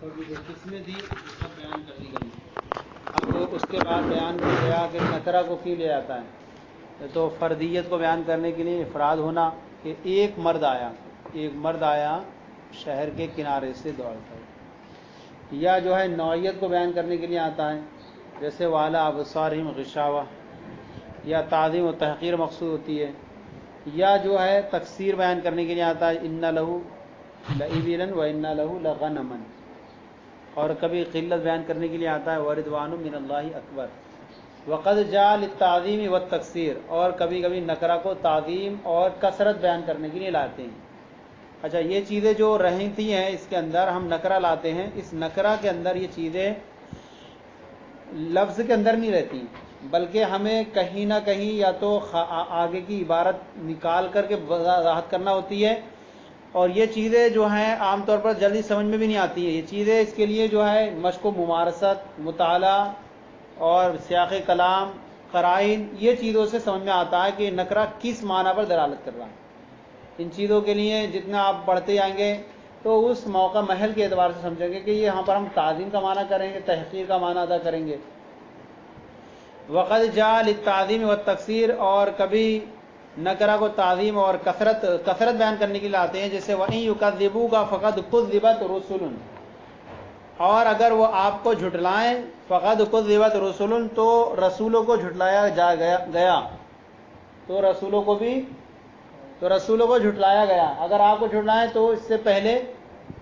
اور بھی جو قسمیں دی سب بیان کر دی گئی. اب اس کے بعد بیان کیا گیا کہ نکرہ کو کیوں لے آتا ہے. تو فردیت کو بیان کرنے کے لیے افراد ہونا کہ ایک مرد آیا شہر کے کنارے سے دوڑ کر, یا جو ہے نوعیت کو بیان کرنے کے لیے آتا ہے جیسے والا ابصارہم غشاوہ, یا تعظیم و تحقیر مقصود ہوتی ہے, یا جو ہے تکثیر بیان کرنے کے لیے آتا ہے ان لہو لابلا و ان لہو لغنما, اور کبھی قلت بیان کرنے کے لیے آتا ہے ورضوان من اللہ اکبر. وقد جاء للتعظیم والتکثیر, اور کبھی کبھی نکرہ کو تعظیم اور کثرت بیان کرنے کے لیے لاتے ہیں. اچھا, یہ چیزیں جو رہتی ہیں اس کے اندر ہم نکرہ لاتے ہیں, اس نکرہ کے اندر یہ چیزیں لفظ کے اندر نہیں رہتی, بلکہ ہمیں کہیں نہ کہیں یا تو آگے کی عبارت نکال کر کے وضاحت کرنا ہوتی ہے, اور یہ چیزیں جو ہیں عام طور پر جلدی سمجھ میں بھی نہیں آتی ہیں. یہ چیزیں اس کے لیے جو ہے مشق و ممارست, مطالعہ اور سیاق کلام, قرائن, یہ چیزوں سے سمجھ میں آتا ہے کہ نکرہ کس معنی پر دلالت کر رہا ہے. ان چیزوں کے لیے جتنا آپ پڑھتے جائیں گے تو اس موقع محل کے اعتبار سے سمجھیں گے کہ یہاں پر ہم تعظیم کا معنی کریں گے, تحقیر کا معنی ادا کریں گے. وقد جاء للتعظیم والتکثیر, اور کبھی نکرہ کو تعظیم اور کثرت بیان کرنے کے لیے آتے ہیں جیسے وَإِن يُكَذِّبُوكَ فَقَدْ كُذِّبَتْ رُسُلٌ, اور اگر وہ آپ کو جھٹلائیں فَقَدْ كُذِّبَتْ رُسُلٌ, تو رسولوں کو جھٹلایا گیا, تو رسولوں کو جھٹلایا گیا. اگر آپ کو جھٹلائیں تو اس سے پہلے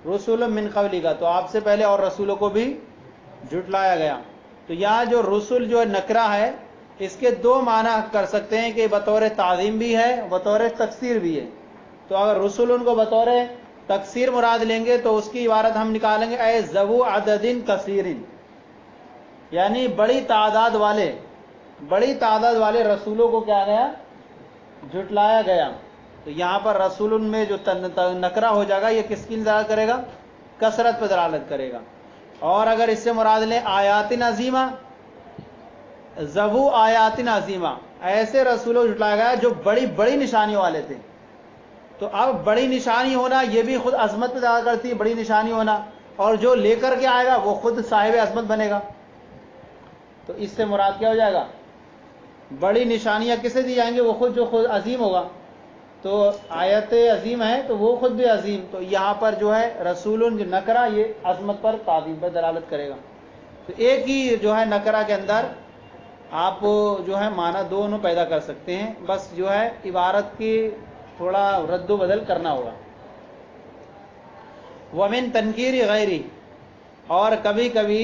رسول من قبلک, تو آپ سے پہلے اور رسولوں کو بھی جھٹلایا گیا. تو یہاں جو رسول جو نکرہ ہے اس کے دو معنی کر سکتے ہیں کہ بطور تعظیم بھی ہے, بطور تکثیر بھی ہے. تو اگر رسول ان کو بطور تکثیر مراد لیں گے تو اس کی عبارت ہم نکالیں گے اے ذو عدد کثیر, یعنی بڑی تعداد والے رسولوں کو کیا گیا, جھٹلایا گیا. تو یہاں پر رسول میں جو نکرہ ہو جائے گا یہ کس کی دلالت کرے گا, کثرت پہ دلالت کرے گا. اور اگر اس سے مراد لیں آیات عظیمہ, ذو آیات عظیمہ, ایسے رسولوں کو جھٹلایا گیا جو بڑی نشانیوں والے تھے. تو اب بڑی نشانی ہونا یہ بھی خود عظمت پہ دعویٰ کرتی ہے, بڑی نشانی ہونا, اور جو لے کر کے آئے گا وہ خود صاحب عظمت بنے گا. تو اس سے مراد کیا ہو جائے گا, بڑی نشانیاں کسے دی جائیں گے, وہ خود جو خود عظیم ہوگا. تو آیت عظیم ہے تو وہ خود بھی عظیم. تو یہاں پر جو ہے رسول جو نکرہ یہ عظمت پر تعظیم پر دلالت کرے گا. تو ایک ہی جو ہے نکرہ کے اندر آپ جو ہے معنی دونوں پیدا کر سکتے ہیں, بس جو ہے عبارت کی تھوڑا رد و بدل کرنا ہوگا. ومن تنکیر غیری, اور کبھی کبھی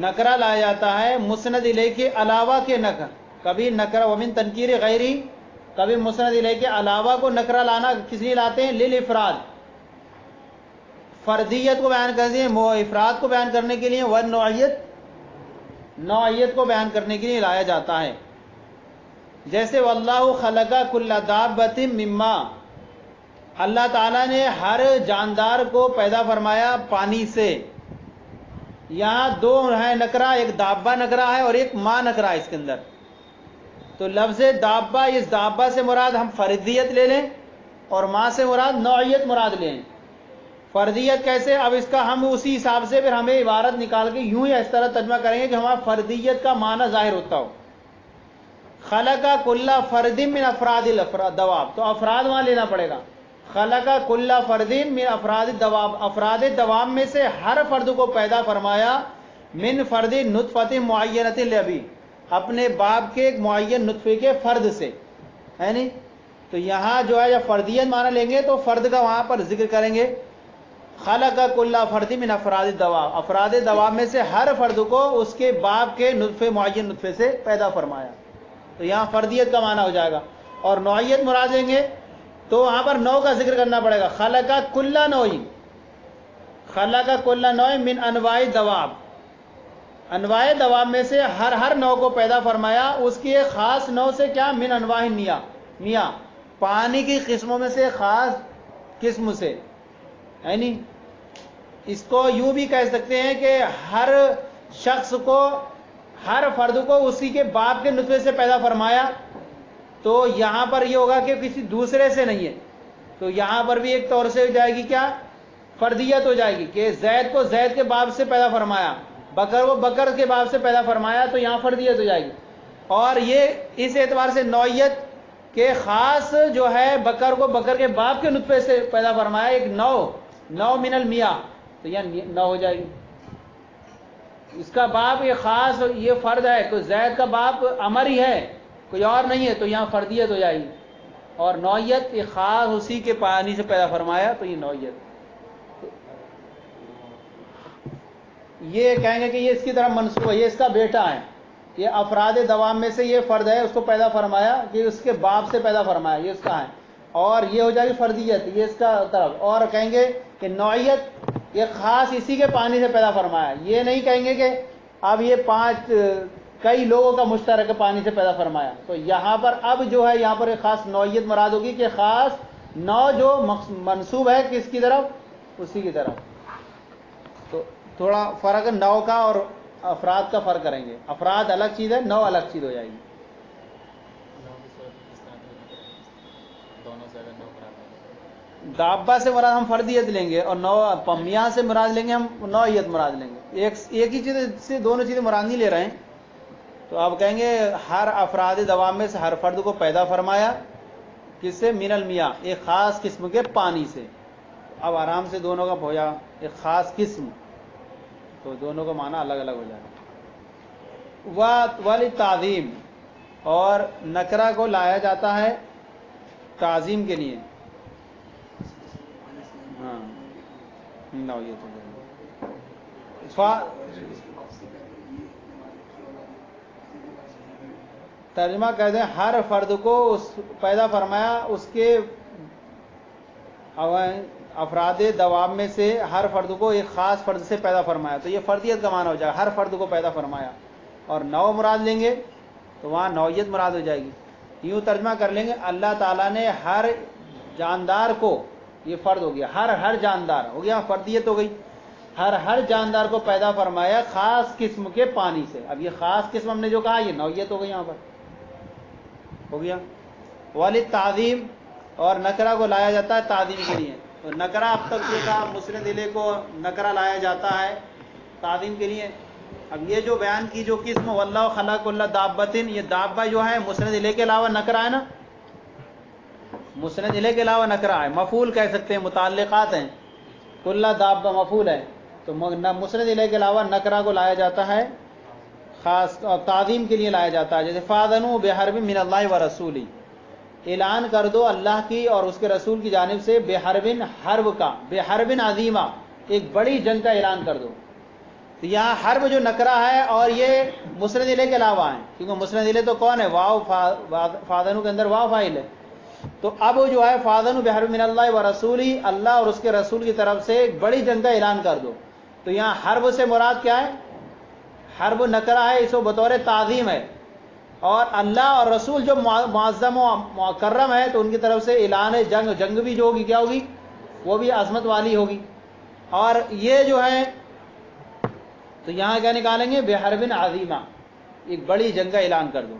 نکرہ لایا جاتا ہے مسند الیہ کے علاوہ کے نکرہ. کبھی نکرہ ومن تنکیر غیری, کبھی مسند الیہ کے علاوہ کو نکرہ لانا کس لیے لاتے ہیں, للافراد, فردیت کو بیان کرنے کے لیے, افراد کو بیان کرنے کے لیے, نوعیت کو بیان کرنے کے لیے لایا جاتا ہے. جیسے واللہ خلق کل دابۃ مما, اللہ تعالیٰ نے ہر جاندار کو پیدا فرمایا پانی سے. یہاں دو ہے نکرہ, ایک دابہ نکرہ ہے اور ایک ماں نکرہ ہے اس کے اندر. تو لفظ دابہ, اس دابہ سے مراد ہم فردیت لے لیں اور ماں سے مراد نوعیت مراد لیں. فردیت کیسے, اب اس کا ہم اسی حساب سے پھر ہمیں عبارت نکال کے یوں ہی اس طرح ترجمہ کریں گے کہ ہمارا فردیت کا معنی ظاہر ہوتا ہو. خلق کل فرد من افراد الدواب, تو افراد وہاں لینا پڑے گا. خلق کل فرد من افراد الدواب, افراد دواب میں سے ہر فرد کو پیدا فرمایا, من فرد نطفۃ معینۃ لابی, اپنے باپ کے ایک معین نطفے کے فرد سے, ہے نہیں. تو یہاں جو ہے جب فردیت معنی لیں گے تو فرد کا وہاں پر ذکر کریں گے. خلق کل فرد من افراد الدواب, افراد دواب میں سے ہر فرد کو اس کے باپ کے نطفے معین نطفے سے پیدا فرمایا. تو یہاں فردیت کا معنی ہو جائے گا. اور نوعیت مراد لیں گے تو وہاں پر نوع کا ذکر کرنا پڑے گا. خلق کل نوع, خلق کل نوع من انواع الدواب, انواع دواب میں سے ہر نوع کو پیدا فرمایا, اس کی ایک خاص نوع سے, کیا, من انواع میاں, پانی کی قسموں میں سے خاص قسم سے, ہے نہیں. اس کو یوں بھی کہہ سکتے ہیں کہ ہر شخص کو, ہر فرد کو اسی کے باپ کے نطفے سے پیدا فرمایا. تو یہاں پر یہ ہوگا کہ کسی دوسرے سے نہیں ہے. تو یہاں پر بھی ایک طور سے ہو جائے گی کیا, فردیت ہو جائے گی کہ زید کو زید کے باپ سے پیدا فرمایا، بکر کو بکر کے باپ سے پیدا فرمایا، تو یہاں فردیت ہو جائے گی۔ اور یہ اس اعتبار سے نوعیت کہ خاص جو ہے بکر کو بکر کے باپ کے نطفے سے پیدا فرمایا، ایک نو من المیاں، تو یہ نو ہو جائے گی۔ اس کا باپ یہ خاص یہ فرد ہے، تو زید کا باپ عمر ہی ہے، کوئی اور نہیں ہے، تو یہاں فردیت ہو جائے گی۔ اور نوعیت یہ خاص اسی کے پانی سے پیدا فرمایا، تو یہ نوعیت۔ یہ کہیں گے کہ یہ اس کی طرف منسوب ہے، یہ اس کا بیٹا ہے، یہ افراد دوام میں سے یہ فرد ہے، اس کو پیدا فرمایا کہ اس کے باپ سے پیدا فرمایا، یہ اس کا ہے۔ اور یہ ہو جائے گی فردیت، یہ اس کا طرف۔ اور کہیں گے کہ نوعیت یہ خاص اسی کے پانی سے پیدا فرمایا، یہ نہیں کہیں گے کہ اب یہ پانچ کئی لوگوں کا مشترک پانی سے پیدا فرمایا۔ تو یہاں پر اب جو ہے یہاں پر ایک خاص نوعیت مراد ہوگی کہ خاص نو جو منسوب ہے کس کی طرف، اسی کی طرف۔ تو تھوڑا فرق نو کا اور افراد کا فرق کریں گے، افراد الگ چیز ہے، نو الگ چیز ہو جائے گی۔ دابہ سے مراد ہم فردیت لیں گے، اور نو میاں سے مراد لیں گے ہم نوعیت مراد لیں گے۔ ایک ہی چیز سے دونوں چیزیں مراد نہیں لے رہے ہیں۔ تو آپ کہیں گے ہر افراد دوام میں سے ہر فرد کو پیدا فرمایا، کس سے؟ من المیاں، ایک خاص قسم کے پانی سے۔ اب آرام سے دونوں کا ہو جائے ایک خاص قسم، تو دونوں کا معنی الگ الگ ہو جائے گا۔ والی تعظیم، اور نکرہ کو لایا جاتا ہے تعظیم کے لیے۔ ہاں نوعیت ہو جائے گی۔ ترجمہ کہتے ہیں ہر فرد کو پیدا فرمایا، اس کے افراد دوام میں سے ہر فرد کو ایک خاص فرد سے پیدا فرمایا، تو یہ فردیت کا معنی ہو جائے گا، ہر فرد کو پیدا فرمایا۔ اور نو مراد لیں گے تو وہاں نوعیت مراد ہو جائے گی۔ یوں ترجمہ کر لیں گے اللہ تعالیٰ نے ہر جاندار کو، یہ فرد ہو گیا، ہر جاندار ہو گیا، فردیت ہو گئی، ہر جاندار کو پیدا فرمایا خاص قسم کے پانی سے۔ اب یہ خاص قسم ہم نے جو کہا یہ نوعیت ہو گئی، یہاں پر ہو گیا۔ والی تعظیم، اور نکرہ کو لایا جاتا ہے تعظیم کے لیے۔ تو نکرہ اب تک یہ کہا مسند الیہ کو نکرہ لایا جاتا ہے تعظیم کے لیے۔ اب یہ جو بیان کی جو قسم واللہ خلق کل دابۃ، یہ دابہ جو ہے مسند الیہ کے علاوہ نکرہ ہے نا، مسند الیہ کے علاوہ نکرہ ہے، مفعول کہہ سکتے ہیں، متعلقات ہیں، کل دابہ مفعول ہے، تو مسند الیہ کے علاوہ نکرہ کو لایا جاتا ہے خاص تعظیم کے لیے لایا جاتا ہے۔ جیسے فاذنوا بحرب من اللہ ورسولہ، اعلان کر دو اللہ کی اور اس کے رسول کی جانب سے بحربن، حرب کا، بحربن عظیمہ، ایک بڑی جنگ کا اعلان کر دو۔ تو یہاں حرب جو نکرہ ہے اور یہ مسند الیہ کے علاوہ ہے، کیونکہ مسند الیہ تو کون ہے؟ واو، فاذنوا کے اندر واو فاعل ہے۔ تو اب جو ہے فاذنوا بحرب من اللہ ورسولہ، اللہ اور اس کے رسول کی طرف سے ایک بڑی جنگ کا اعلان کر دو۔ تو یہاں حرب سے مراد کیا ہے؟ حرب نکرہ ہے، اس کو بطور تعظیم ہے، اور اللہ اور رسول جو معظم و مکرم ہے تو ان کی طرف سے اعلان جنگ، جنگ بھی جو ہوگی کیا ہوگی؟ وہ بھی عظمت والی ہوگی۔ اور یہ جو ہے تو یہاں کیا نکالیں گے؟ بحربن عظیمہ، ایک بڑی جنگ کا اعلان کر دو۔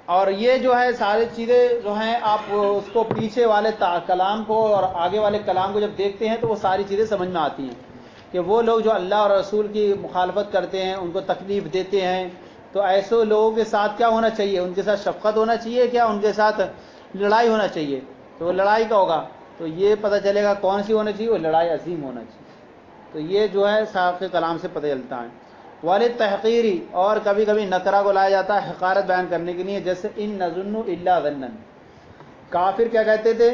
اور یہ جو ہے ساری چیزیں جو ہیں آپ اس کو پیچھے والے کلام کو اور آگے والے کلام کو جب دیکھتے ہیں تو وہ ساری چیزیں سمجھ میں آتی ہیں کہ وہ لوگ جو اللہ اور رسول کی مخالفت کرتے ہیں، ان کو تکلیف دیتے ہیں، تو ایسے لوگوں کے ساتھ کیا ہونا چاہیے؟ ان کے ساتھ شفقت ہونا چاہیے، کیا ان کے ساتھ لڑائی ہونا چاہیے؟ تو وہ لڑائی کا ہوگا، تو یہ پتہ چلے گا کون سی ہونا چاہیے؟ وہ لڑائی عظیم ہونا چاہیے۔ تو یہ جو ہے صاحب کے کلام سے پتہ چلتا ہے۔ والد تحقیری، اور کبھی کبھی نکرہ کو لایا جاتا ہے حقارت بیان کرنے کے لیے، جیسے ان نظن الا ظنا۔ کافر کیا کہتے تھے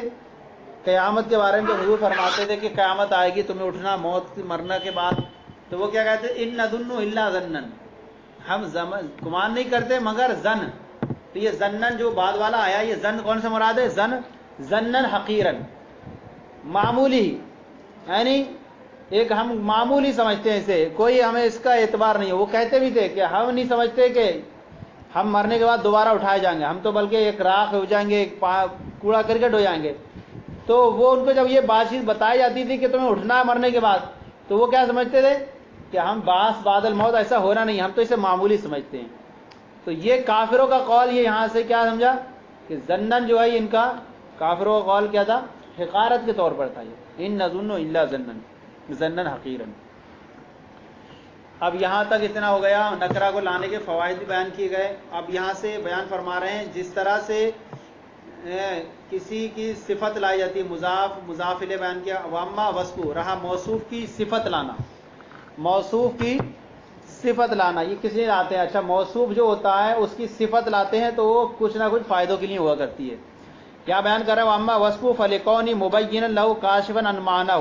قیامت کے بارے میں؟ جو حضور فرماتے تھے کہ قیامت آئے گی، تمہیں اٹھنا موت مرنے کے بعد، تو وہ کیا کہتے ہیں؟ ان نظن الا ظنا، ہم گمان نہیں کرتے مگر ظن۔ تو یہ ظنن جو بعد والا آیا، یہ ظن کون سا مراد ہے؟ ظنن حقیرن، معمولی، یعنی ایک ہم معمولی سمجھتے ہیں اسے، کوئی ہمیں اس کا اعتبار نہیں ہے۔ وہ کہتے بھی تھے کہ ہم نہیں سمجھتے کہ ہم مرنے کے بعد دوبارہ اٹھائے جائیں گے، ہم تو بلکہ ایک راکھ ہو جائیں گے، ایک کوڑا کرکٹ ہو جائیں گے۔ تو وہ ان کو جب یہ بات چیز بتائی جاتی تھی کہ تمہیں اٹھنا ہے مرنے کے بعد، تو وہ کیا سمجھتے تھے کہ ہم بعث بعد الموت ایسا ہونا نہیں، ہم تو اسے معمولی سمجھتے ہیں۔ تو یہ کافروں کا قول، یہ یہاں سے کیا سمجھا کہ ظنن جو ہے ان کا کافروں کا قول کیا تھا؟ حقارت کے طور پر تھا، ان نظن الا ظنن حقیرا۔ اب یہاں تک اتنا ہو گیا، نکرہ کو لانے کے فوائد بھی بیان کیے گئے۔ اب یہاں سے بیان فرما رہے ہیں جس طرح سے کسی کی صفت لائی جاتی ہے، مضاف الیہ بیان کیا، واما وصف، رہا موصوف کی صفت لانا، موصوف کی صفت لانا یہ کس لیے لاتے ہیں؟ اچھا، موصوف جو ہوتا ہے اس کی صفت لاتے ہیں تو وہ کچھ نہ کچھ فائدوں کے لیے ہوا کرتی ہے۔ کیا بیان کر رہا ہے؟ واما وصف فلکونی مبینا لہ کاشفا عن معنہ،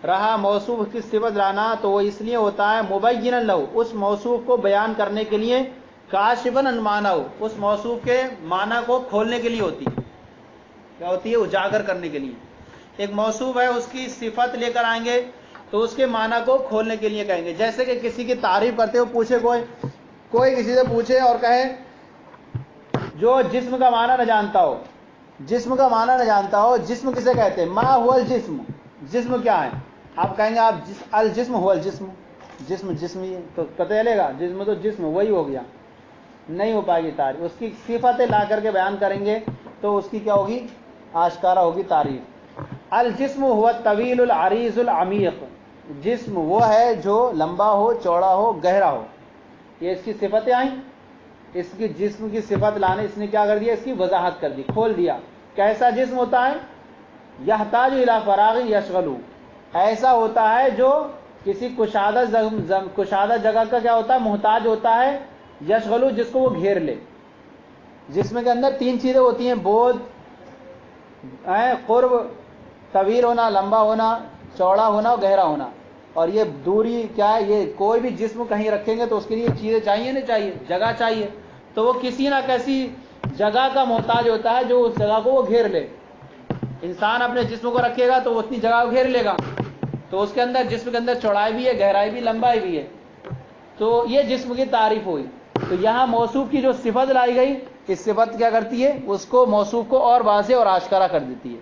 رہا موصوف کی صفت لانا تو وہ اس لیے ہوتا ہے مبینا لہ، اس موصوف کو بیان کرنے کے لیے، کاشفا عن معنہ، اس موصوف کے معنی کو کھولنے کے لیے ہوتی ہے۔ کیا ہوتی ہے؟ اجاگر کرنے کے لیے۔ ایک موصوف ہے، اس کی صفت لے کر آئیں گے تو اس کے معنی کو کھولنے کے لیے کہیں گے۔ جیسے کہ کسی کی تعریف کرتے ہو، پوچھے کوئی کسی سے پوچھے اور کہے جو جسم کا معنی نہ جانتا ہو، جسم کا معنی نہ جانتا ہو، جسم کسے کہتے ہیں؟ ما هو الجسم، جسم کیا ہے؟ آپ کہیں گے آپ الجسم هو الجسم، جسم ہی ہے تو پتہ چلے گا جسم تو جسم وہی ہو گیا، نہیں ہو پائے گی تعریف۔ اس کی صفتیں لا کر کے بیان کریں گے تو اس کی کیا ہوگی؟ آشکارا ہوگی تعریف۔ الجسم هو الطویل العریض العمیق، جسم وہ ہے جو لمبا ہو، چوڑا ہو، گہرا ہو۔ یہ اس کی صفتیں آئیں، اس کی جسم کی صفت لانے اس نے کیا کر دیا؟ اس کی وضاحت کر دی، کھول دیا۔ کیسا جسم ہوتا ہے؟ یحتاج الی فراغ یشغل، ایسا ہوتا ہے جو کسی کشادہ جگہ کا کیا ہوتا ہے؟ محتاج ہوتا ہے، یشغل جس کو وہ گھیر لے۔ جسم کے اندر تین چیزیں ہوتی ہیں، بود، قرب، طویل ہونا، لمبا ہونا، چوڑا ہونا اور گہرا ہونا۔ اور یہ دوری کیا ہے؟ یہ کوئی بھی جسم کہیں رکھیں گے تو اس کے لیے چیزیں چاہیے نہیں چاہیے؟ جگہ چاہیے، تو وہ کسی نہ کسی جگہ کا محتاج ہوتا ہے جو اس جگہ کو وہ گھیر لے۔ انسان اپنے جسم کو رکھے گا تو وہ اتنی جگہ کو گھیر لے گا، تو اس کے اندر جسم کے اندر چوڑائی بھی ہے، گہرائی بھی، لمبائی بھی ہے، تو یہ جسم کی تعریف ہوئی۔ تو یہاں موصوف کی جو صفت لائی گئی، اس صفت کیا کرتی ہے؟ اس کو موصوف کو اور واضح اور آشکارا کر دیتی ہے۔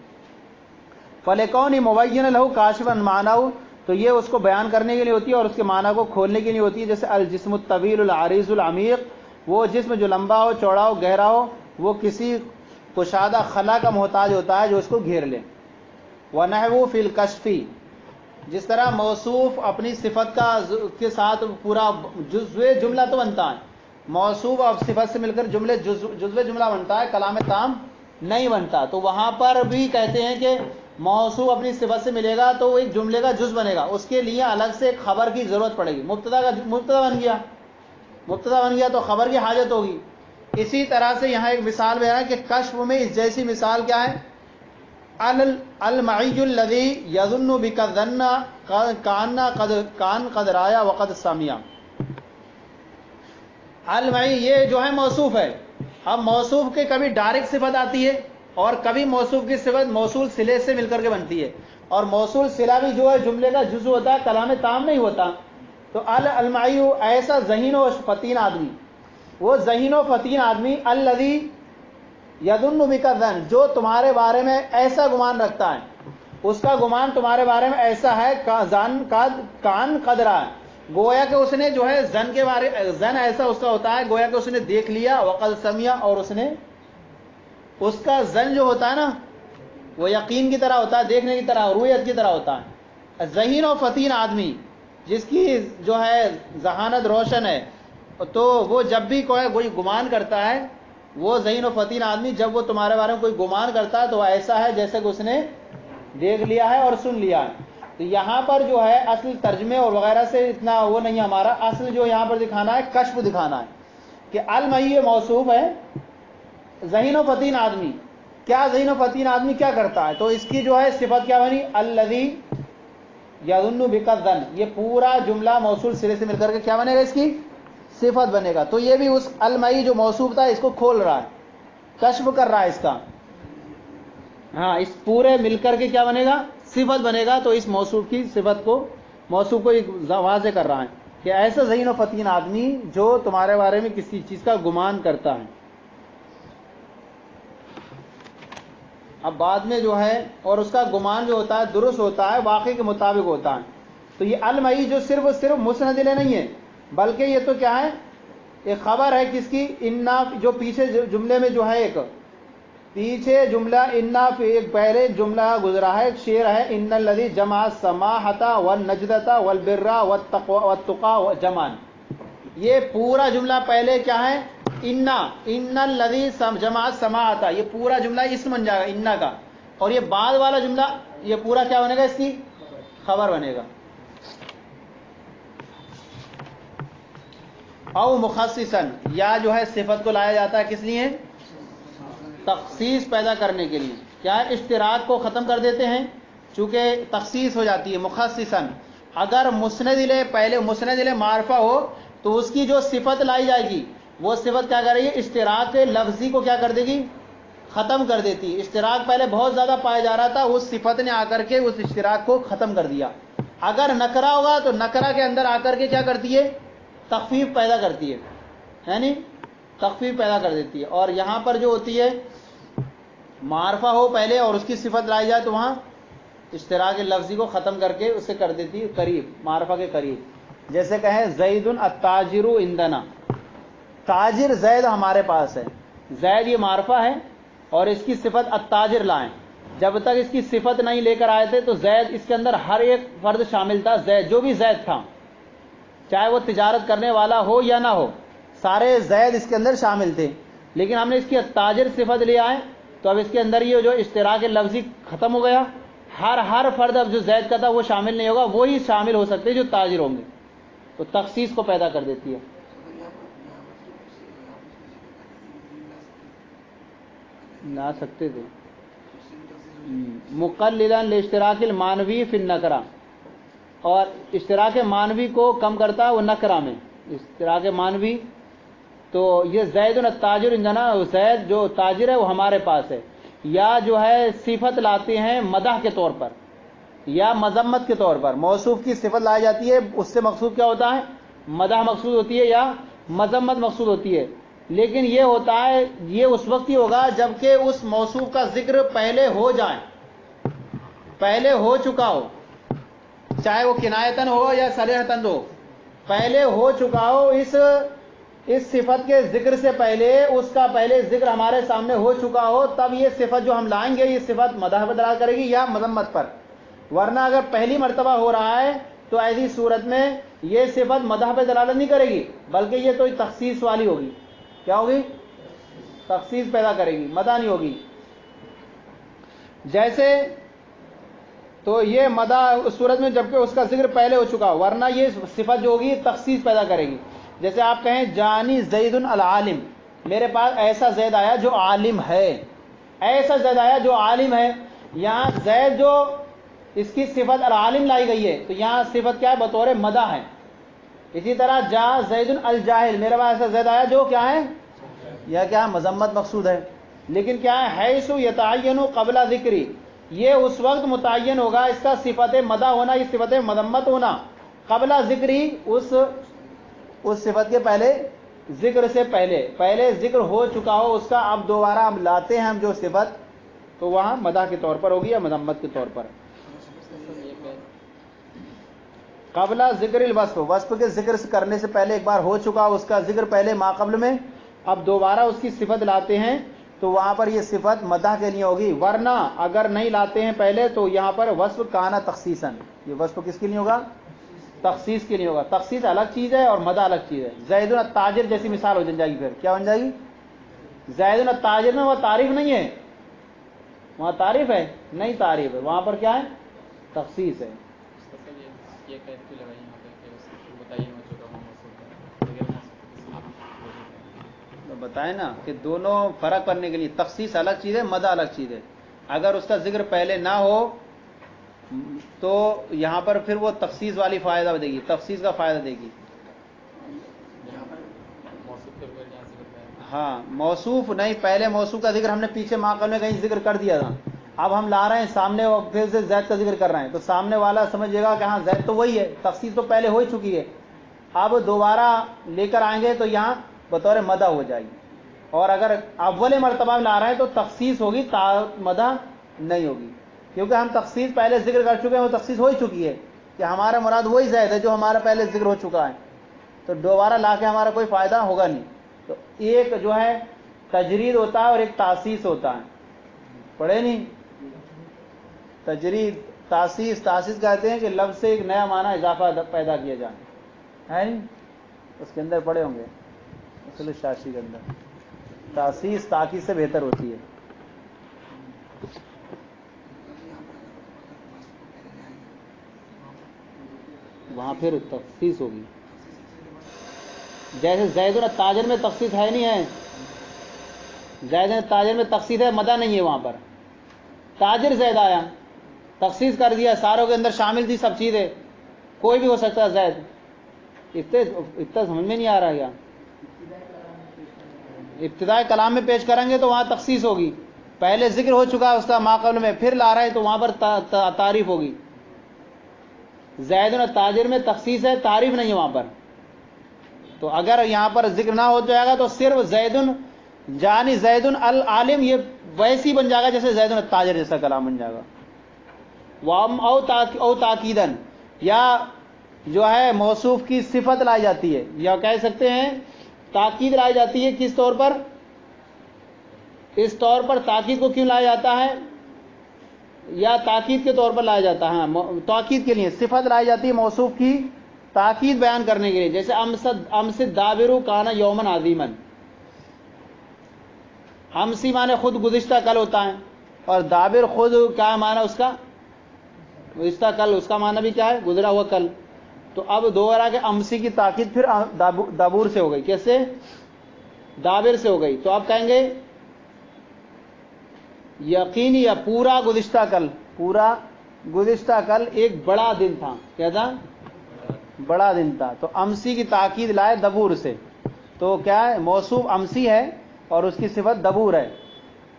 فَلِكَوْنِ مُبَيِّنًا لَهُ كَاشِفًا عن معناه، تو یہ اس کو بیان کرنے کے لیے ہوتی ہے اور اس کے معنی کو کھولنے کے لیے ہوتی ہے۔ جیسے الجسم الطویل العریض العمیق، وہ جسم جو لمبا ہو، چوڑا ہو، گہرا ہو، وہ کسی کشادہ خلا کا محتاج ہوتا ہے جو اس کو گھیر لے۔ وَنَحْوُ فِي الْكَشْفِ، جس طرح موصوف اپنی صفت کے ساتھ پورا جزوِ جملہ تو بنتا ہے، موصوف اور صفت سے مل کر جزوِ جملہ بنتا ہے، کلام تام نہیں بنتا، تو وہاں پر بھی کہتے ہیں کہ موصوف اپنی صفت سے ملے گا تو وہ ایک جملے کا جز بنے گا، اس کے لیے الگ سے ایک خبر کی ضرورت پڑے گی۔ مبتدا بن گیا تو خبر کی حاجت ہوگی۔ اسی طرح سے یہاں ایک مثال بیان ہے کہ کشف میں اس جیسی مثال کیا ہے؟ المعی الذی یظن بک الظن کان قد رایا وقد سمع، المعی یہ جو ہے موصوف ہے۔ اب موصوف کے کبھی ڈائریکٹ صفت آتی ہے اور کبھی موصوف کی صفت موصول صلے سے مل کر کے بنتی ہے، اور موصول صلہ بھی جو ہے جملے کا جزء ہوتا ہے، کلام تام نہیں ہوتا۔ تو المعی ایسا ذہین و فطین آدمی، وہ ذہین و فطین آدمی، الذی یظن بک الظن، جو تمہارے بارے میں ایسا گمان رکھتا ہے، اس کا گمان تمہارے بارے میں ایسا ہے، کان قدرا، گویا کہ اس نے جو ہے زن ایسا اس کا ہوتا ہے گویا کہ اس نے دیکھ لیا، وقد سمع، اور اس نے اس کا زن جو ہوتا ہے نا وہ یقین کی طرح ہوتا ہے، دیکھنے کی طرح، رویت کی طرح ہوتا ہے۔ ذہین و فطین آدمی جس کی جو ہے ذہانت روشن ہے، تو وہ جب بھی کوئی گمان کرتا ہے، وہ ذہین و فطین آدمی جب وہ تمہارے بارے میں کوئی گمان کرتا ہے تو وہ ایسا ہے جیسے کہ اس نے دیکھ لیا ہے اور سن لیا ہے۔ تو یہاں پر جو ہے اصل ترجمے اور وغیرہ سے اتنا وہ نہیں، ہمارا اصل جو یہاں پر دکھانا ہے کشف دکھانا ہے کہ المعی موصوف ہے، ذہین و فطین آدمی۔ کیا ذہین و فطین آدمی کیا کرتا ہے؟ تو اس کی جو ہے صفت کیا بنی؟ الذی یظن بک الظن، یہ پورا جملہ موصول صلے سے مل کر کے کیا بنے گا؟ اس کی صفت بنے گا۔ تو یہ بھی اس المعی جو موصوف تھا اس کو کھول رہا ہے، کشف کر رہا ہے اس کا، ہاں، اس پورے مل کر کے کیا بنے گا؟ صفت بنے گا۔ تو اس موصوف کی صفت کو، موصوف کو واضح کر رہا ہے کہ ایسا ذہین و فطین آدمی جو تمہارے بارے میں کسی چیز کا گمان کرتا ہے۔ اب بعد میں جو ہے اور اس کا گمان جو ہوتا ہے درست ہوتا ہے، واقعی کے مطابق ہوتا ہے۔ تو یہ المعی جو صرف مسند الیہ نہیں ہے، بلکہ یہ تو کیا ہے؟ ایک خبر ہے کس کی؟ انا، جو پیچھے جملے میں جو ہے ایک پیچھے جملہ انا ایک پہلے جملہ گزرا ہے، ایک شعر ہے، ان الذی جمع السماحۃ والنجدۃ والبر والتقى جمعا. یہ پورا جملہ پہلے کیا ہے؟ ان الذی جمع السماحۃ، یہ پورا جملہ اسم بن جائے گا انا کا، اور یہ بعد والا جملہ یہ پورا کیا بنے گا؟ اس کی خبر بنے گا. او مخصصا، یا جو ہے صفت کو لایا جاتا ہے کس لیے؟ تخصیص پیدا کرنے کے لیے. کیا ہے؟ اشتراک کو ختم کر دیتے ہیں چونکہ تخصیص ہو جاتی ہے. مخصصاً، اگر مسند الیہ پہلے مسند الیہ معرفہ ہو تو اس کی جو صفت لائی جائے گی وہ صفت کیا کرے گی؟ اشتراک لفظی کو کیا کر دے گی؟ ختم کر دیتی. اشتراک پہلے بہت زیادہ پایا جا رہا تھا، اس صفت نے آ کر کے اس اشتراک کو ختم کر دیا. اگر نکرہ ہوگا تو نکرہ کے اندر آ کر کے کیا کرتی ہے؟ تخفیف پیدا کرتی ہے، یعنی تخفیف پیدا کر دیتی ہے. اور یہاں پر جو ہوتی ہے معرفہ ہو پہلے اور اس کی صفت لائی جائے تو وہاں اشتراک لفظی کو ختم کر کے اسے کر دیتی ہے قریب، معرفہ کے قریب. جیسے کہیں زید التاجر عندنا، تاجر زید ہمارے پاس ہے. زید یہ معرفہ ہے اور اس کی صفت التاجر لائیں. جب تک اس کی صفت نہیں لے کر آئے تھے تو زید اس کے اندر ہر ایک فرد شامل تھا. زید جو بھی زید تھا چاہے وہ تجارت کرنے والا ہو یا نہ ہو، سارے زید اس کے اندر شامل تھے. لیکن ہم نے اس کی تاجر صفت لے آئے تو اب اس کے اندر یہ جو اشتراک لفظی ختم ہو گیا. ہر فرد اب جو زید کا تھا وہ شامل نہیں ہوگا، وہی شامل ہو سکتے جو تاجر ہوں گے. تو تخصیص کو پیدا کر دیتی ہے. لا سکتے تھے مقللا لاشتراک المانوی فی النکرہ، اور اشتراک مانوی کو کم کرتا ہے وہ نکرہ میں. اشتراک مانوی تو یہ زید التاجر عندنا، زید جو تاجر ہے وہ ہمارے پاس ہے. یا جو ہے صفت لاتے ہیں مدح کے طور پر یا مذمت کے طور پر. موصوف کی صفت لائی جاتی ہے، اس سے مقصود کیا ہوتا ہے؟ مدح مقصود ہوتی ہے یا مذمت مقصود ہوتی ہے. لیکن یہ ہوتا ہے، یہ اس وقت ہی ہوگا جبکہ اس موصوف کا ذکر پہلے ہو جائے، پہلے ہو چکا ہو، چاہے وہ کنایتاً ہو یا صریحتاً ہو، پہلے ہو چکا ہو. اس صفت کے ذکر سے پہلے اس کا پہلے ذکر ہمارے سامنے ہو چکا ہو، تب یہ صفت جو ہم لائیں گے یہ صفت مدح پر دلالت کرے گی یا مذمت پر. ورنہ اگر پہلی مرتبہ ہو رہا ہے تو ایسی صورت میں یہ صفت مدح پہ دلالت نہیں کرے گی بلکہ یہ تو تخصیص والی ہوگی. کیا ہوگی؟ تخصیص پیدا کرے گی، مدح نہیں ہوگی. جیسے تو یہ مدح اس صورت میں جبکہ اس کا ذکر پہلے ہو چکا ہو، ورنہ یہ صفت جو ہوگی تخصیص پیدا کرے گی. جیسے آپ کہیں جانی زید العالم، میرے پاس ایسا زید آیا جو عالم ہے، ایسا زید آیا جو عالم ہے. یہاں زید جو اس کی صفت العالم لائی گئی ہے تو یہاں صفت کیا ہے؟ بطور مدح ہے. اسی طرح جا زید الجاہل، میرے پاس ایسا زید آیا جو کیا ہے؟ یا کیا مذمت مقصود ہے. لیکن کیا ہے؟ حیث یتعین قبل ذکری، یہ اس وقت متعین ہوگا اس کا صفت مدح ہونا، یہ صفت مذمت ہونا قبل ذکری، اس صفت کے پہلے، ذکر سے پہلے ذکر ہو چکا ہو اس کا. اب دوبارہ ہم لاتے ہیں ہم جو صفت تو وہاں مدح کے طور پر ہوگی یا مذمت کے طور پر. قبل ذکر الوصف، وصف کے ذکر کرنے سے پہلے ایک بار ہو چکا اس کا ذکر پہلے ما قبل میں، اب دوبارہ اس کی صفت لاتے ہیں تو وہاں پر یہ صفت مدح کے لیے ہوگی. ورنہ اگر نہیں لاتے ہیں پہلے تو یہاں پر وصف کانا تخصیصاً، یہ وصف کس کے لیے ہوگا؟ تخصیص کے لیے ہوگا. تخصیص الگ چیز ہے اور مدح الگ چیز ہے. زید التاجر جیسی مثال ہو جائے گی، پھر کیا بن جائے گی؟ زید التاجر میں وہ تعریف نہیں ہے، وہاں تعریف ہے نہیں، تعریف ہے، وہاں پر کیا ہے؟ تخصیص ہے. تو بتائیں نا کہ دونوں فرق کرنے کے لیے تخصیص الگ چیز ہے، مدح الگ چیز ہے. اگر اس کا ذکر پہلے نہ ہو تو یہاں پر پھر وہ تخصیص والی فائدہ دے گی، تخصیص کا فائدہ دے گی. ہاں موصوف نہیں، پہلے موصوف کا ذکر ہم نے پیچھے ماقبل میں کہیں ذکر کر دیا تھا، اب ہم لا رہے ہیں سامنے پھر سے زید کا ذکر کر رہے ہیں تو سامنے والا سمجھے گا کہ ہاں زید تو وہی ہے، تخصیص تو پہلے ہو ہی چکی ہے. اب دوبارہ لے کر آئیں گے تو یہاں بطور مدح ہو جائے گی. اور اگر اول مرتبہ لا رہے ہیں تو تخصیص ہوگی، مدح نہیں ہوگی، کیونکہ ہم تخصیص پہلے ذکر کر چکے ہیں، وہ تخصیص ہو ہی چکی ہے کہ ہمارا مراد وہی زید ہے جو ہمارا پہلے ذکر ہو چکا ہے، تو دوبارہ لا کے ہمارا کوئی فائدہ ہوگا نہیں. تو ایک جو ہے تجرید ہوتا ہے اور ایک تاسیس ہوتا ہے. پڑھے نہیں؟ تجرید، تاسیس کہتے ہیں کہ لفظ سے ایک نیا معنی اضافہ پیدا کیا جائے، ہے نہیں؟ اس کے اندر پڑھے ہوں گے اصل شاشی کے اندر، تاسیس تاکید سے بہتر ہوتی ہے۔ وہاں پھر تخصیص ہوگی، جیسے زید التاجر میں تخصیص ہے نہیں ہے، زید التاجر میں تخصیص ہے، مدہ نہیں ہے، وہاں پر تاجر زید آیا، تخصیص کر دیا، ساروں کے اندر شامل تھی سب چیزیں، کوئی بھی ہو سکتا ہے زید، اتنا سمجھ میں نہیں آ رہا کیا؟ ابتدائی کلام میں پیش کریں گے تو وہاں تخصیص ہوگی، پہلے ذکر ہو چکا ہے اس کا ما قبل میں، پھر لا رہا ہے تو وہاں پر تعریف ہوگی۔ زید التاجر میں تخصیص ہے، تعریف نہیں ہے وہاں پر، تو اگر یہاں پر ذکر نہ ہو جائے گا تو صرف زید جانی زید العالم، یہ ویسی بن جائے گا جیسے زید التاجر جیسا کلام بن جائے گا۔ او تاکیدن، یا جو ہے موصوف کی صفت لائی جاتی ہے، یا کہہ سکتے ہیں تاکید لائی جاتی ہے، کس طور پر؟ اس طور پر تاکید کو کیوں لایا جاتا ہے؟ یا تاکید کے طور پر لایا جاتا ہے، تاکید کے لیے صفت لائی جاتی ہے موصوف کی تاکید بیان کرنے کے لیے، جیسے امسد دابرو کانا یومن عظیمن، امسی معنی خود گزشتہ کل ہوتا ہے، اور دابر خود کیا معنی اس کا؟ گزشتہ کل، اس کا معنی بھی کیا ہے؟ گزرا ہوا کل۔ تو اب دوبارہ کہ امسی کی تاکید پھر دابور سے ہو گئی، کیسے؟ دابر سے ہو گئی، تو اب کہیں گے یقینی یا پورا گزشتہ کل، پورا گزشتہ کل ایک بڑا دن تھا، کیا تھا؟ بڑا دن تھا، تو امسی کی تاکید لائے دبور سے، تو کیا ہے؟ موصوف امسی ہے اور اس کی صفت دبور ہے،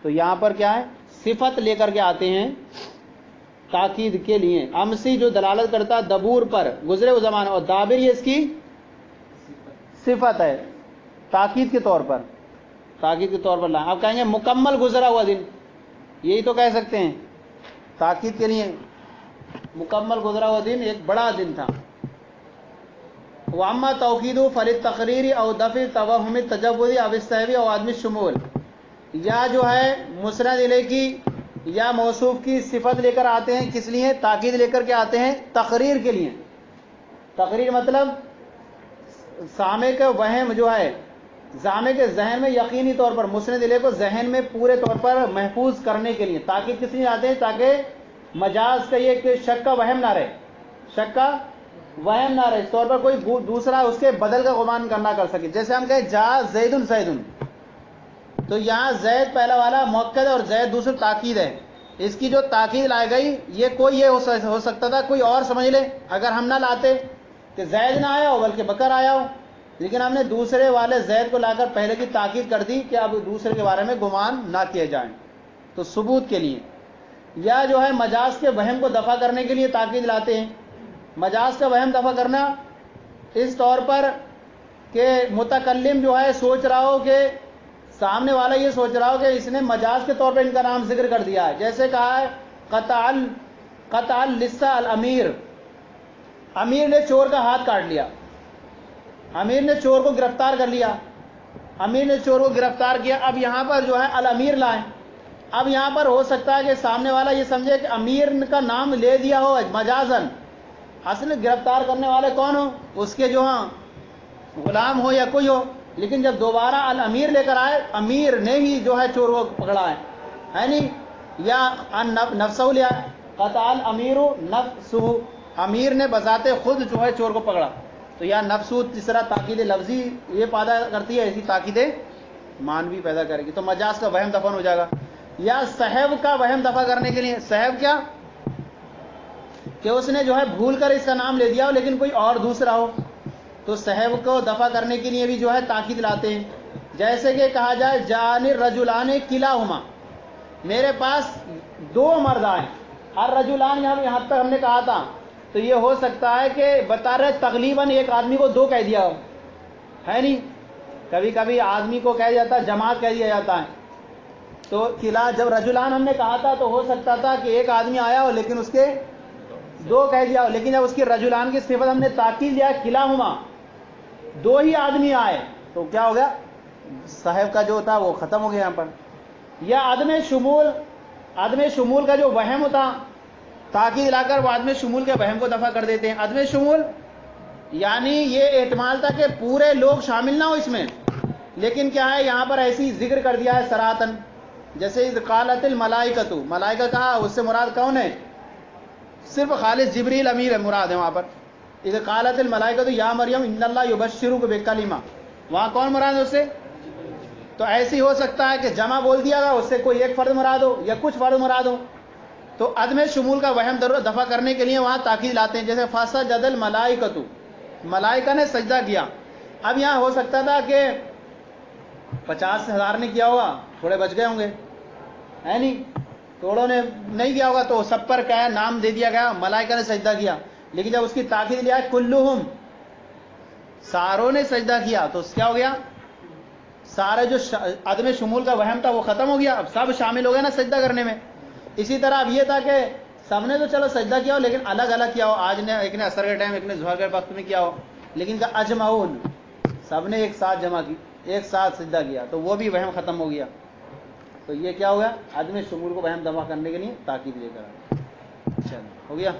تو یہاں پر کیا ہے؟ صفت لے کر کے آتے ہیں تاکید کے لیے، امسی جو دلالت کرتا ہے دبور پر، گزرے ہوئے زمانے، اور دابر یہ اس کی صفت ہے تاکید کے طور پر، تاکید کے طور پر لائیں۔ اب کہیں گے مکمل گزرا ہوا دن، یہی تو کہہ سکتے ہیں تاکید کے لیے، مکمل گزرا ہوا دن ایک بڑا دن تھا۔ واما توقید فلت تقریری او دفع توہم تجوزی او استحبی او عدم شمول، یا جو ہے مسند الیہ کی یا موصوف کی صفت لے کر آتے ہیں، کس لیے؟ تاکید لے کر کے آتے ہیں تقریر کے لیے۔ تقریر مطلب سامع کا وہم جو ہے، سامع کے ذہن میں یقینی طور پر مسند الیہ کو ذہن میں پورے طور پر محفوظ کرنے کے لیے تاکید کس لیے آتے ہیں؟ تاکہ مجاز کا یہ کہ شک کا وہم نہ رہے، شک کا وہم نہ رہے، اس طور پر کوئی دوسرا اس کے بدل کا گمان کرنا کر سکے۔ جیسے ہم کہیں جا زیدن زیدن، تو یہاں زید پہلا والا مؤکد ہے اور زید دوسرا تاکید ہے، اس کی جو تاکید لائی گئی یہ کوئی یہ ہو سکتا تھا کوئی اور سمجھ لے اگر ہم نہ لاتے کہ زید نہ آیا ہو بلکہ بکر آیا ہو، لیکن ہم نے دوسرے والے زید کو لا کر پہلے کی تاکید کر دی کہ اب دوسرے کے بارے میں گمان نہ کیے جائیں، تو ثبوت کے لیے۔ یا جو ہے مجاز کے وہم کو دفع کرنے کے لیے تاکید لاتے ہیں، مجاز کا وہم دفع کرنا اس طور پر کہ متکلم جو ہے سوچ رہا ہو کہ سامنے والا یہ سوچ رہا ہو کہ اس نے مجاز کے طور پر ان کا نام ذکر کر دیا ہے، جیسے کہا ہے قطع اللص الامیر، امیر نے چور کا ہاتھ کاٹ لیا، امیر نے چور کو گرفتار کر لیا، امیر نے چور کو گرفتار کیا، اب یہاں پر جو ہے الامیر لائیں، اب یہاں پر ہو سکتا ہے کہ سامنے والا یہ سمجھے کہ امیر کا نام لے دیا ہو مجازن، اصل گرفتار کرنے والے کون ہو؟ اس کے جو ہاں غلام ہو یا کوئی ہو، لیکن جب دوبارہ الامیر لے کر آئے امیر نے ہی جو ہے چور کو پکڑا ہے نہیں، یا نفسہ لیا، قطع الامیر نفسہ، امیر نے بذات خود جو ہے چور کو پکڑا، تو یا نفسہ تیسرا تاکید لفظی یہ پیدا کرتی ہے، ایسی تاکید معنوی پیدا کرے گی، تو مجاز کا وہم دفن ہو جائے گا۔ یا صحب کا وہم دفع کرنے کے لیے، صحب کیا کہ اس نے جو ہے بھول کر اس کا نام لے دیا ہو لیکن کوئی اور دوسرا ہو، تو صحب کو دفع کرنے کے لیے بھی جو ہے تاکید لاتے ہیں، جیسے کہ کہا جائے جان الرجلان کلاہما، میرے پاس دو مرد آئے، الرجلان یہاں تک ہم نے کہا تھا، تو یہ ہو سکتا ہے کہ بتا رہے تقریباً ایک آدمی کو دو کہہ دیا ہو، ہے نہیں، کبھی کبھی آدمی کو کہہ جاتا ہے جماعت کہہ دیا جاتا ہے، تو کلا جب رجلان ہم نے کہا تھا تو ہو سکتا تھا کہ ایک آدمی آیا ہو لیکن اس کے دو کہہ دیا ہو، لیکن جب اس کی رجلان کی صفت ہم نے تاکید لیا کلاہما، دو ہی آدمی آئے، تو کیا ہو گیا؟ صاحب کا جو تھا وہ ختم ہو گیا یہاں پر۔ یا عدم شمول عدم شمول کا جو وہم ہوتا تاکید لا کر وہ عدم شمول کے وہم کو دفع کر دیتے ہیں. عدم شمول یعنی یہ احتمال تھا کہ پورے لوگ شامل نہ ہو اس میں، لیکن کیا ہے یہاں پر ایسی ذکر کر دیا ہے صراحتاً، جیسے اذ قالت الملائکۃ، ملائکہ کہا، اس سے مراد کون ہے؟ صرف خالص جبریل امیر مراد ہے وہاں پر. اذ قالت الملائکۃ یا مریم ان اللہ یبشرک بکلمہ، وہاں کون مراد ہے اس سے؟ تو ایسی ہو سکتا ہے کہ جمع بول دیا گا، اس سے کوئی ایک فرد مراد ہو یا کچھ فرد مراد ہو. تو عدم شمول کا وہم دفع کرنے کے لیے وہاں تاکید لاتے ہیں، جیسے فسجد الملائکۃ، ملائکہ نے سجدہ کیا. اب یہاں ہو سکتا تھا کہ 50,000 نے کیا ہوگا، تھوڑے بچ گئے ہوں گے، ہے نہیں، توڑوں نے نہیں کیا ہوگا، تو سب پر کیا ہے نام دے دیا گیا ملائکہ نے سجدہ کیا. لیکن جب اس کی تاکید لیا کلہم، ساروں نے سجدہ کیا، تو کیا ہو گیا؟ سارے جو عدم شمول کا وہم تھا وہ ختم ہو گیا، اب سب شامل ہو گئے نا سجدہ کرنے میں. اسی طرح اب یہ تھا کہ سب نے تو چلو سجدہ کیا ہو لیکن الگ الگ کیا ہو، آج نے ایک نے عصر کے ٹائم، ایک نے ظہر کے وقت میں کیا ہو، لیکن کہ اجمعون سب نے ایک ساتھ جمع کی، ایک ساتھ سجدہ کیا، تو وہ بھی وہم ختم ہو گیا. تو یہ کیا ہو گیا؟ عدم شمول کو وہم دفع کرنے کے لیے تاکید لے کر. چلو ہو گیا.